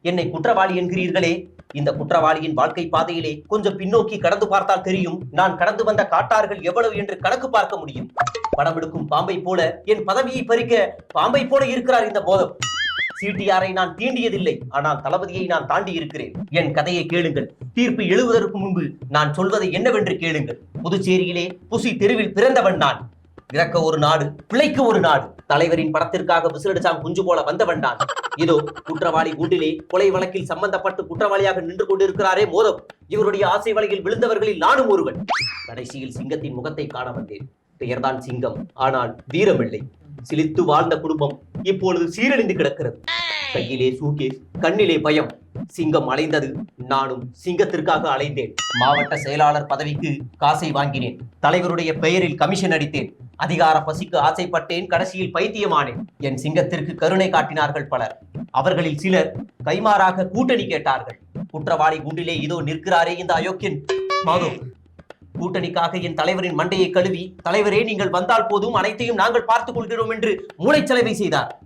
என்னை குற்றவாளி என்கிறீர்களே, இந்த குற்றவாளியின் வாழ்க்கை பாதையிலே கொஞ்சம் பின்னோக்கி கடந்து பார்த்தால் தெரியும், நான் கடந்து வந்த காட்டார்கள் எவ்வளவு என்று கணக்கு பார்க்க முடியும். படம் எடுக்கும் பாம்பை போல என் பதவியை பறிக்க பாம்பை போல இருக்கிறார் இந்த போதம். சிடிஆரை நான் தீண்டியதில்லை, ஆனால் தளபதியை நான் தாண்டி இருக்கிறேன். என் கதையை கேளுங்கள். தீர்ப்பு எழுவதற்கு முன்பு நான் சொல்வதை என்னவென்று கேளுங்கள். புதுச்சேரியிலே புசி தெருவில் பிறந்தவன் நான். இறக்க ஒரு நாடு, பிழைக்க ஒரு நாடு. தலைவரின் படத்திற்காக விசிலடிச்சான் குஞ்சு போல வந்தவன் நான். இதோ குற்றவாளி கூண்டிலே கொலை வழக்கில் சம்பந்தப்பட்டு குற்றவாளியாக நின்று கொண்டிருக்கிறாரே மோதம். இவருடைய ஆசை வலையில் விழுந்தவர்களில் நானும் ஒருவன். கடைசியில் சிங்கத்தின் முகத்தை காண வந்தேன். பெயர்தான் சிங்கம், ஆனால் வீரமில்லை. சிலித்து வாழ்ந்த குடும்பம் இப்பொழுது சீரழிந்து கிடக்கிறது. கையிலே சூட்கேஸ், கண்ணிலே பயம். சிங்கம் அலைந்தது, நானும் சிங்கத்திற்காக அலைந்தேன். மாவட்ட செயலாளர் பதவிக்கு காசை வாங்கினேன். தலைவருடைய பெயரில் கமிஷன் அடித்தேன். அதிகார பசிக்கு ஆசைப்பட்டேன். கடைசியில் பைத்தியமானேன். என் சிங்கத்திற்கு கருணை காட்டினார்கள் பலர். அவர்களில் சிலர் கைமாறாக கூட்டணி கேட்டார்கள். குற்றவாளி குண்டிலே இதோ நிற்கிறாரே இந்த அயோக்கியன் மாதவ். கூட்டணிக்காக என் தலைவரின் மண்டையை கழுவி, தலைவரே நீங்கள் வந்தால் போதும், அனைத்தையும் நாங்கள் பார்த்துக் கொள்கிறோம் என்று மூளைச்சலவை செய்தார்.